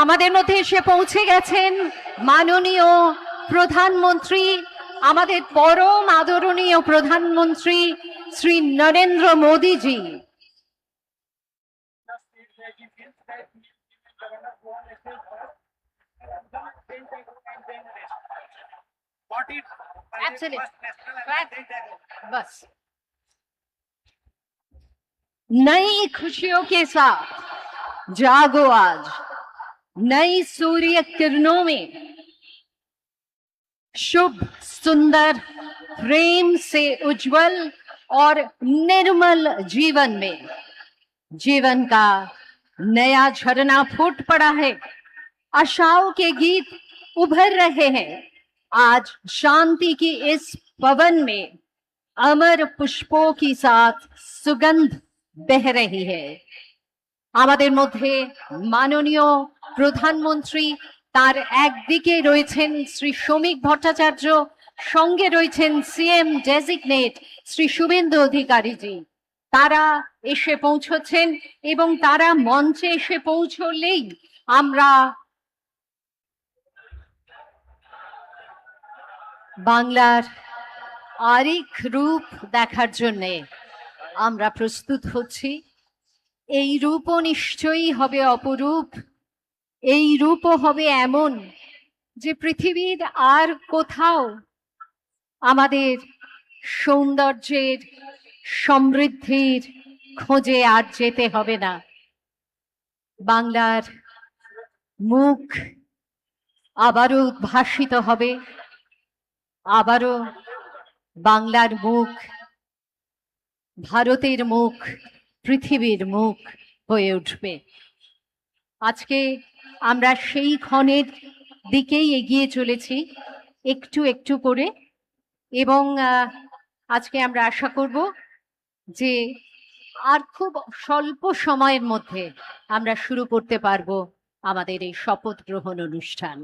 আমাদের মধ্যে এসে পৌঁছে গেছেন মাননীয় প্রধানমন্ত্রী, আমাদের পরম আদরণীয় প্রধানমন্ত্রী শ্রী নরেন্দ্র মোদীজি। बस नई खुशियों के साथ जागो आज, नई सूर्य किरणों में, शुभ सुंदर प्रेम से उज्जवल और निर्मल जीवन में जीवन का नया झरना फूट पड़ा है। आशाओं के गीत उभर रहे हैं। आज शांति की इस पवन में अमर पुष्पों की साथ सुगंध बह रही है। আমাদের মধ্যে মাননীয় প্রধানমন্ত্রী, তার একদিকে রয়েছেন শ্রী শ্রমিক ভট্টাচার্য, সঙ্গে রয়েছেন সিএম ডেজিগনেট শ্রী শুভেন্দু অধিকারীজি। তারা এসে পৌঁছচ্ছেন এবং তারা মঞ্চে এসে পৌঁছলেই আমরা বাংলার আরেক রূপ দেখার জন্য আমরা প্রস্তুত হচ্ছি। এই রূপও নিশ্চয়ই হবে অপরূপ, এই রূপও হবে এমন যে পৃথিবীর আর কোথাও আমাদের সৌন্দর্যের সমৃদ্ধির খোঁজে আর যেতে হবে না। বাংলার মুখ আবারও উদ্ভাসিত হবে, আবারও বাংলার মুখ ভারতের মুখ, পৃথিবীর মুখ হয়ে উঠবে। আজকে আমরা সেই ক্ষণের দিকেই এগিয়ে চলেছি একটু একটু করে, এবং আজকে আমরা আশা করব যে আর খুব স্বল্প সময়ের মধ্যে আমরা শুরু করতে পারবো আমাদের এই শপথ গ্রহণ অনুষ্ঠান।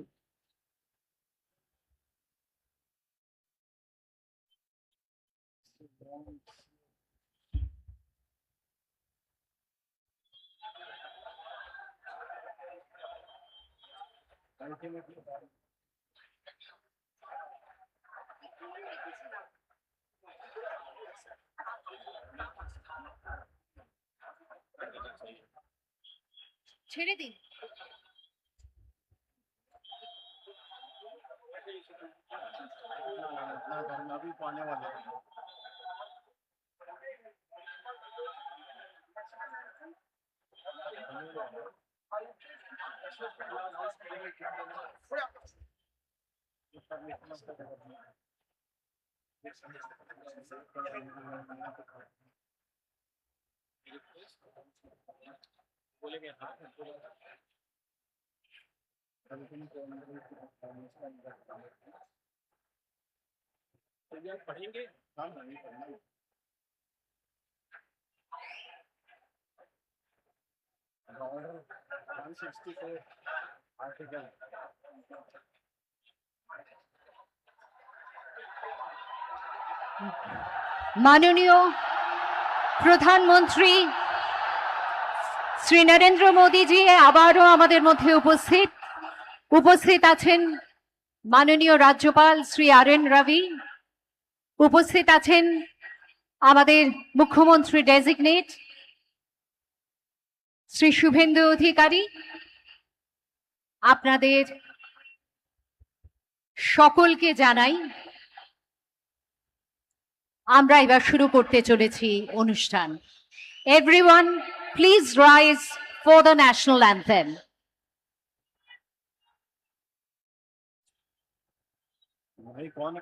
ছেড়ে দিন। अभी पाने वाले बोलेंगे पढ़ेंगे। हाँ नहीं पढ़ेंगे। ऑर्डर 164 आर्टिकल মাননীয় প্রধানমন্ত্রী শ্রী নরেন্দ্র মোদীজি আবারও আমাদের মধ্যে উপস্থিত আছেন। মাননীয় রাজ্যপাল শ্রী আর.এন. রবি উপস্থিত আছেন, আমাদের মুখ্যমন্ত্রী ডেজিগনেট শ্রী শুভেন্দু অধিকারী। আপনাদের সকলকে জানাই আমরা এবার শুরু করতে চলেছি অনুষ্ঠান। Everyone please rise for the national anthem. भाई कौन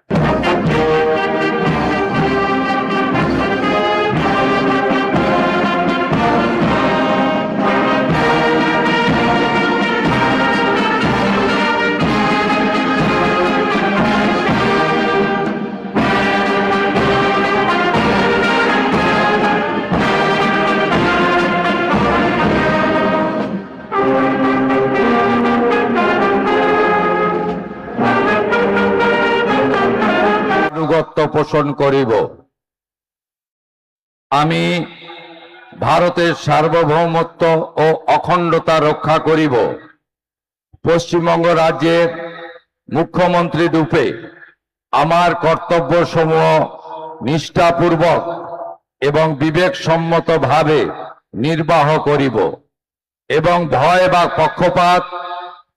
আনুগত্য পোষণ করিব। আমি ভারতের সার্বভৌমত্ব ও অখণ্ডতা রক্ষা করিব। পশ্চিমবঙ্গ রাজ্যের মুখ্যমন্ত্রী রূপে আমার কর্তব্যসমূহ নিষ্ঠাপূর্বক এবং বিবেকসম্মতভাবে নির্বাহ করিব এবং ভয় বা পক্ষপাত,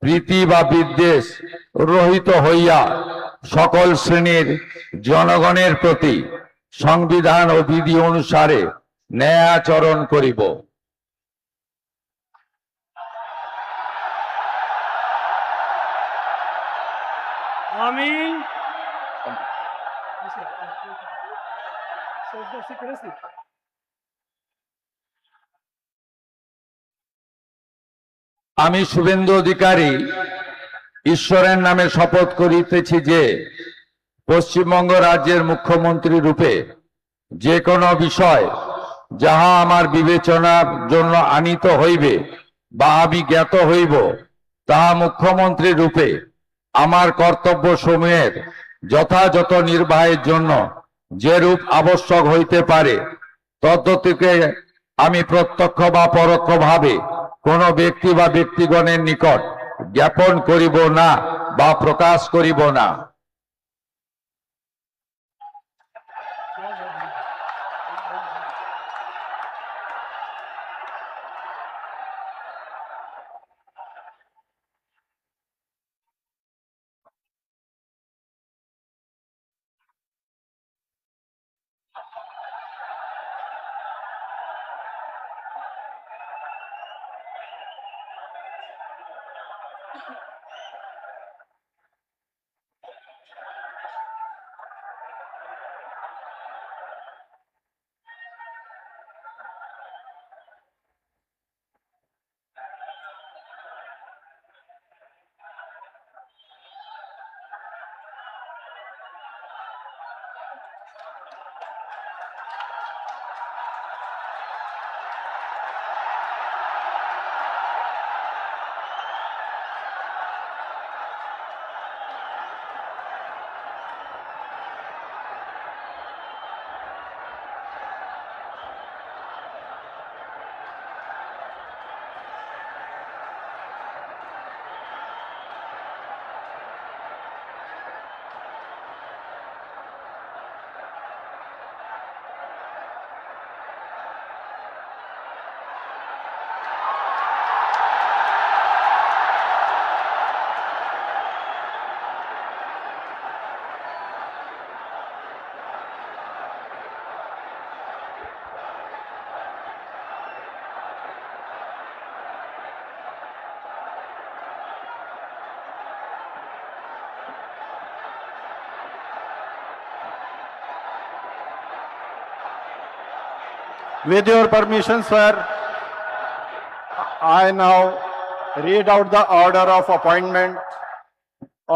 প্রীতি বা বিদ্বেষ রহিত হইয়া সকল শ্রেণীর জনগণের প্রতি সংবিধান ও বিধি অনুসারে ন্যায়াচরণ করিব। আমিন। আমি শুভেন্দু অধিকারী ঈশ্বরের নামে শপথ করিতেছি যে পশ্চিমবঙ্গ রাজ্যের মুখ্যমন্ত্রী রূপে যে কোনো বিষয় যাহা আমার বিবেচনার জন্য আনিত হইবে বা আমি জ্ঞাত হইব, তাহা মুখ্যমন্ত্রী রূপে আমার কর্তব্য সমূহের যথাযথ নির্বাহের জন্য যেরূপ আবশ্যক হইতে পারে তদ্গতিকে আমি প্রত্যক্ষ বা পরোক্ষভাবে কোনো ব্যক্তি বা ব্যক্তিগণের নিকট জ্ঞাপন করিব না বা প্রকাশ করিব না। With your permission, sir, I now read out the order of appointment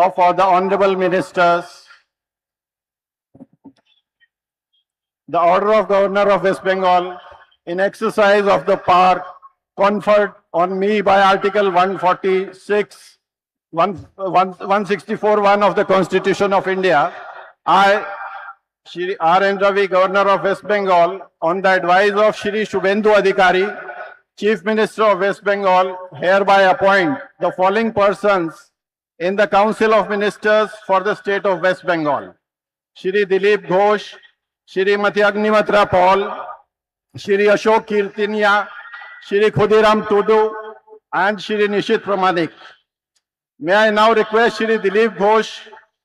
of all the honorable ministers. The order of Governor of West Bengal in exercise of the power conferred on me by Article 146, 164(1) of the Constitution of India, I, Shri R. N. Ravi, Governor of West Bengal, on the advice of Shri Shubhendu Adhikari, Chief Minister of West Bengal, hereby appoint the following persons in the Council of Ministers for the state of West Bengal: Shri Dilip Ghosh, Shrimati Agnimitra Paul, Shri Ashok Kirtinia, Shri Khudiram Tudu, and Shri Nishit Pramanik. May I now request Shri Dilip Ghosh,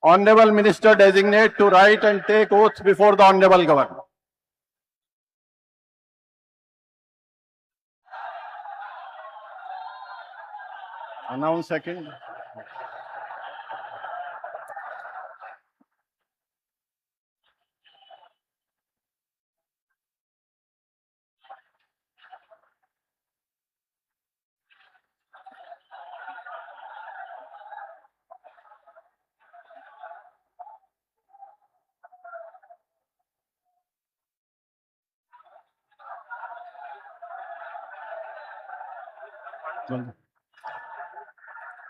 Honorable Minister Designate, to write and take oath before the Honorable Governor. Announce second.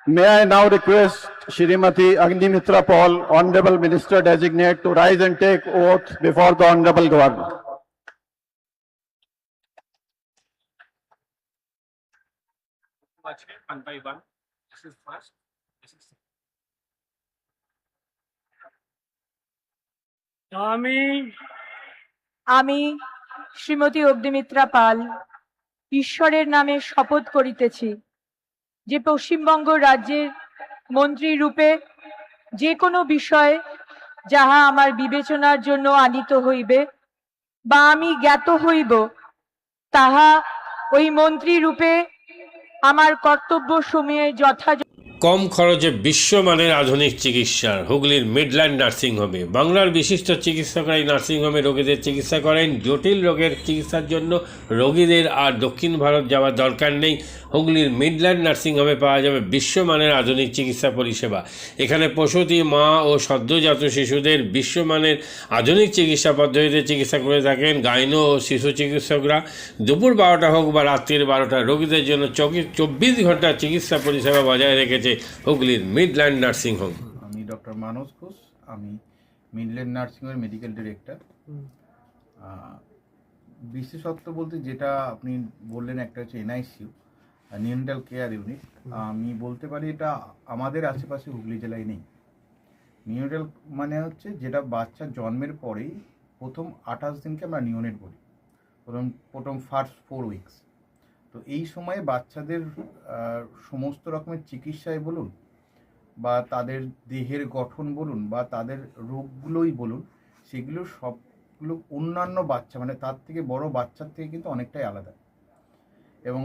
May I now request Shrimati Agnimitra Paul, Honorable Minister Designate, to rise and take oath before the Honorable Governor. আছে one by one. This is first. This is আমি আমি শ্রীমতী অগ্নিমিত্রা পাল ঈশ্বরের নামে শপথ করিতেছি যে পশ্চিমবঙ্গ রাজ্যের মন্ত্রী রূপে যে কোনো বিষয় যাহা আমার বিবেচনার জন্য আনিত হইবে বা আমি জ্ঞাত হইব তাহা ওই মন্ত্রী রূপে আমার কর্তব্য সময়ে যথাযথ কম খরচে বিশ্বমানের আধুনিক চিকিৎসার হুগলির মিডল্যান্ড নার্সিংহোমে বাংলার বিশিষ্ট চিকিৎসকরা এই নার্সিংহোমে রোগীদের চিকিৎসা করেন। জটিল রোগের চিকিৎসার জন্য রোগীদের আর দক্ষিণ ভারত যাওয়ার দরকার নেই। হুগলির মিডল্যান্ড নার্সিংহোমে পাওয়া যাবে বিশ্বমানের আধুনিক চিকিৎসা পরিষেবা। এখানে প্রসূতি মা ও সদ্যজাত শিশুদের বিশ্বমানের আধুনিক চিকিৎসা পদ্ধতিতে চিকিৎসা করে থাকেন গাইনো ও শিশু চিকিৎসকরা। দুপুর 12টা হোক বা রাত্রির 12টা, রোগীদের জন্য 24 ঘন্টা চিকিৎসা পরিষেবা বজায় রেখেছে হুগলির মিডল্যান্ড নার্সিংহোম। আমি ডক্টর মানস ঘোষ, আমি মিডল্যান্ড নার্সিংহোমের মেডিকেল ডিরেক্টর। বিশেষত্ব বলতে যেটা আপনি বললেন, একটা হচ্ছে এনআইসিইউ, নিউনেটাল কেয়ার ইউনিট। আমি বলতে পারি এটা আমাদের আশেপাশে হুগলি জেলায় নেই। নিউনেটাল মানে হচ্ছে যেটা বাচ্চা জন্মের পরেই প্রথম 28 দিনকে আমরা নিউনেট বলি, প্রথম ফার্স্ট 4 উইকস। তো এই সময়ে বাচ্চাদের সমস্ত রকমের চিকিৎসায় বলুন বা তাদের দেহের গঠন বলুন বা তাদের রোগগুলোই বলুন, সেগুলো সবগুলো অন্যান্য বাচ্চা মানে তার থেকে বড় বাচ্চার থেকে কিন্তু অনেকটাই আলাদা। এবং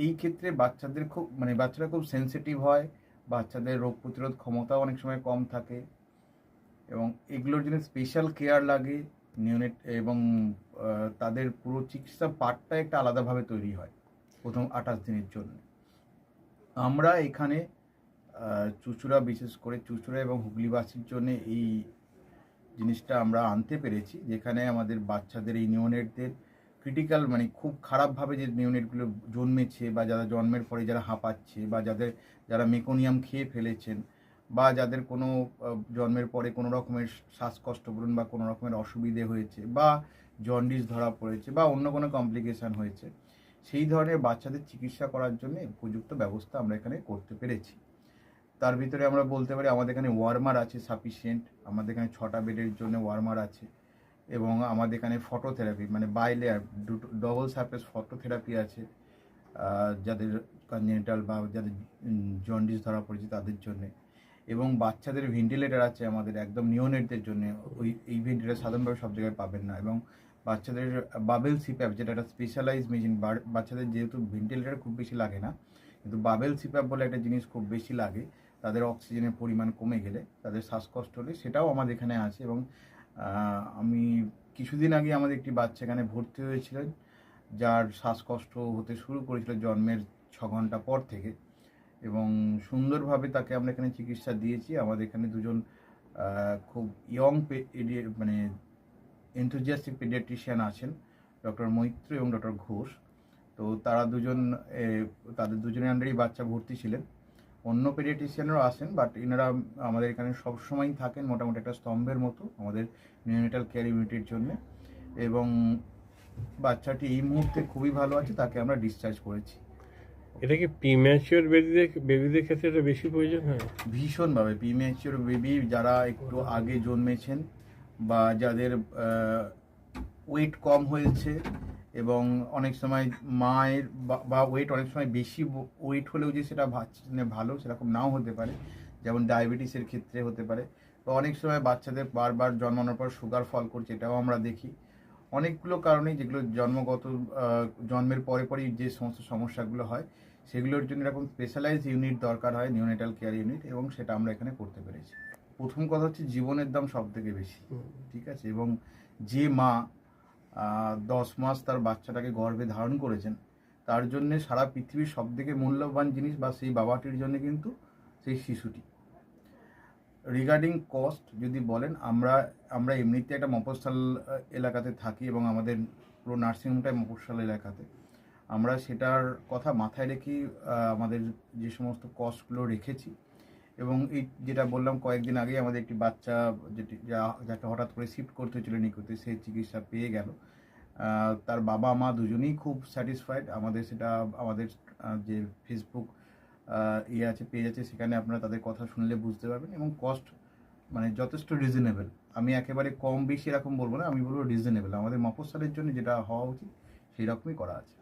এই ক্ষেত্রে বাচ্চারা খুব সেন্সিটিভ হয়, বাচ্চাদের রোগ প্রতিরোধ ক্ষমতাও অনেক সময় কম থাকে এবং এগুলোর জন্য স্পেশাল কেয়ার লাগে নিউনেট, এবং তাদের পুরো চিকিৎসা পার্টটা একটা আলাদাভাবে তৈরি হয় প্রথম 28 দিনের জন্য। আমরা এখানে চুঁচুড়া, বিশেষ করে চুঁচুড়া এবং হুগলিবাসীর জন্য এই জিনিসটা আমরা আনতে পেরেছি, যেখানে আমাদের বাচ্চাদের এই নিউনেটদের ক্রিটিক্যাল মানে খুব খারাপভাবে যে নিউনেটগুলো জন্মেছে বা যারা জন্মের পরে যারা হাঁপাচ্ছে বা যারা মেকোনিয়াম খেয়ে ফেলেছেন বা যাদের কোনো জন্মের পরে কোনো রকমের শ্বাসকষ্ট বলুন বা কোনো রকমের অসুবিধে হয়েছে বা জন্ডিস ধরা পড়েছে বা অন্য কোনো কমপ্লিকেশান হয়েছে, সেই ধরনের বাচ্চাদের চিকিৎসা করার জন্য উপযুক্ত ব্যবস্থা আমরা এখানে করতে পেরেছি। তার ভিতরে আমরা বলতে পারি আমাদের এখানে ওয়ার্মার আছে সাফিসিয়েন্ট, আমাদের এখানে 6টা বেডের জন্য ওয়ার্মার আছে এবং আমাদের এখানে ফটোথেরাপি মানে বাইলেয়ার ডবল সারফেস ফটোথেরাপি আছে যাদের কনজেনিটাল বা যাদের জন্ডিস ধরা পড়েছে তাদের জন্যে, এবং বাচ্চাদের ভেন্টিলেটার আছে আমাদের একদম নিওনেটদের জন্য। এই ভেন্টিলেটার সাধারণভাবে সব জায়গায় পাবেন না, এবং বাচ্চাদের বাবেল সিপ্যাপ যেটা একটা স্পেশালাইজ মেশিন, বাচ্চাদের যেহেতু ভেন্টিলেটার খুব বেশি লাগে না, কিন্তু বাবেল সিপ্যাপ বলে একটা জিনিস খুব বেশি লাগে, তাদের অক্সিজেনের পরিমাণ কমে গেলে, তাদের শ্বাসকষ্ট হলে, সেটাও আমাদের এখানে আছে। এবং আমি কিছুদিন আগে আমাদের একটি বাচ্চা এখানে ভর্তি হয়েছিলেন যার শ্বাসকষ্ট হতে শুরু করেছিল জন্মের 6 ঘন্টা পর থেকে, এবং সুন্দরভাবে তাকে আমরা এখানে চিকিৎসা দিয়েছি। আমাদের এখানে দুজন খুব ইয়ং মানে এনথুজিয়াস্টিক পেডিয়াট্রিশিয়ান আছেন, ডক্টর মৈত্র এবং ডক্টর ঘোষ। তো তাদের দুজনের আন্ডারেই বাচ্চা ভর্তি ছিলেন। অন্য পেডিয়াট্রিশিয়ানরাও আসেন, বাট এনারা আমাদের এখানে সবসময়ই থাকেন মোটামুটি একটা স্তম্ভের মতো আমাদের নিউনেটাল কেয়ার ইউনিটের জন্য। এবং বাচ্চাটি এই মুহূর্তে খুবই ভালো আছে, তাকে আমরা ডিসচার্জ করেছি। এটা কি প্রিম্যাচিওর বেবিদের ক্ষেত্রে এটা বেশি প্রয়োজন হয়? ভীষণভাবে প্রিম্যাচিওর বেবি যারা একটু আগে জন্মেছেন বা যাদের ওয়েট কম হয়েছে, এবং অনেক সময় মায়ের বা ওয়েট অনেক সময় বেশি ওয়েট হলেও যে সেটা ভালো সেরকম নাও হতে পারে, যেমন ডায়াবেটিসের ক্ষেত্রে হতে পারে, বা অনেক সময় বাচ্চাদের বারবার জন্মানোর পর সুগার ফল করছে, এটাও আমরা দেখি। অনেকগুলো কারণেই যেগুলো জন্মের পরেই যে সমস্ত সমস্যাগুলো হয় সেগুলোর জন্য এরকম স্পেশালাইজ ইউনিট দরকার হয়, নিউনেটাল কেয়ার ইউনিট, এবং সেটা আমরা এখানে করতে পেরেছি। প্রথম কথা হচ্ছে জীবনের দাম সব থেকে বেশি, ঠিক আছে, এবং যে মা 10 মাস তার বাচ্চাটাকে গর্ভে ধারণ করেছেন, তার জন্য সারা পৃথিবীর সব থেকে মূল্যবান জিনিস বা সেই বাবাটির জন্য কিন্তু সেই শিশুটি। রিগার্ডিং কস্ট যদি বলেন, আমরা এমনিতে একটা মফস্বল এলাকাতে থাকি এবং আমাদের পুরো নার্সিংহোমটাই মফস্বল এলাকাতে। আমরা সেটার কথা মাথায় রেখেই আমাদের যে সমস্ত কস্টগুলো রেখেছি। এবং এই যেটা বললাম কয়েকদিন আগেই আমাদের একটি বাচ্চা যাকে হঠাৎ করে শিফট করতে হয়েছিল নিকটে, সে চিকিৎসা পেয়ে গেল। তার বাবা মা দুজনেই খুব স্যাটিসফাইড। আমাদের যে ফেসবুক আছে পেজ আছে, সেখানে আপনারা তাদের কথা শুনলে বুঝতে পারবেন। এবং কস্ট মানে যথেষ্ট রিজনেবল, আমি একেবারে কম বেশি এরকম বলবো না, আমি বলবো রিজনেবল। আমাদের মফস্বলের জন্য যেটা হওয়া উচিত সেই রকমই করা আছে।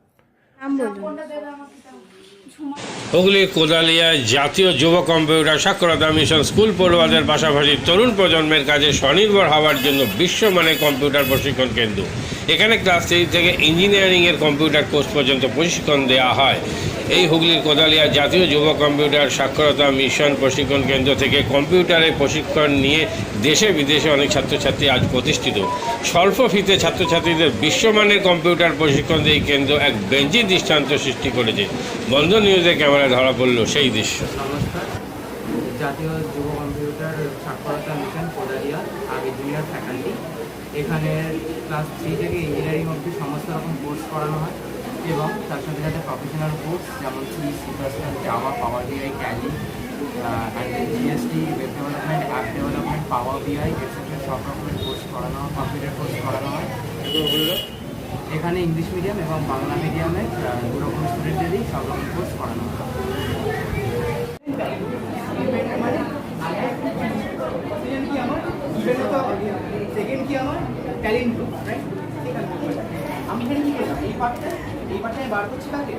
হুগলির কোদালিয়া জাতীয় যুব কম্পিউটার সাক্ষরতা মিশন স্কুল পড়ুয়াদের পাশাপাশি তরুণ প্রজন্মের কাজে স্বনির্ভর হওয়ার জন্য বিশ্বমানের কম্পিউটার প্রশিক্ষণ কেন্দ্র। এখানে ক্লাস 3 থেকে ইঞ্জিনিয়ারিংয়ের কম্পিউটার কোর্স পর্যন্ত প্রশিক্ষণ দেওয়া হয়। এই হুগলির কোদালিয়া জাতীয় যুব কম্পিউটার সাক্ষরতা মিশন প্রশিক্ষণ কেন্দ্র থেকে কম্পিউটারে প্রশিক্ষণ নিয়ে দেশে বিদেশে অনেক ছাত্রছাত্রী আজ প্রতিষ্ঠিত। স্বল্প ফিতে ছাত্রছাত্রীদের বিশ্বমানের কম্পিউটার প্রশিক্ষণ দিয়ে এই কেন্দ্র এক বেঞ্জি দৃষ্টান্ত সৃষ্টি করেছে। বন্ধন নিউজের ক্যামেরায় ধরা পড়ল সেই দৃশ্য। নমস্কার, জাতীয় যুব কম্পিউটার সাক্ষরতা মিশন কোদালিয়া, আগে জুনিয়র ফ্যাকাল্টি। এখানে ক্লাস 3 থেকে ইঞ্জিনিয়ারিং অবধি সমস্ত রকম কোর্স করানো হয় এবং তার সাথে সাথে প্রফেশনাল কোর্স যেমন সি++, Java, power BI, Tally, GST, web development, app development, power BI etcetera সব রকমের কোর্স করানো হয়, কম্পিউটার কোর্স করানো হয়। এখানে ইংলিশ মিডিয়াম এবং বাংলা মিডিয়ামে দু রকম স্টুডেন্টদেরই সব রকম কোর্স করানো হয়। সেকেন্ড কি আমার ট্যালেন্ট গ্রুপ, রাইট? আমি এখানে কি করলাম, এই পার্টটা আমি বার করছি কাকে,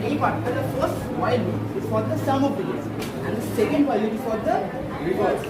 এই পার্টটা the first while loop is for the sum of digits and the second while loop is for the reverse.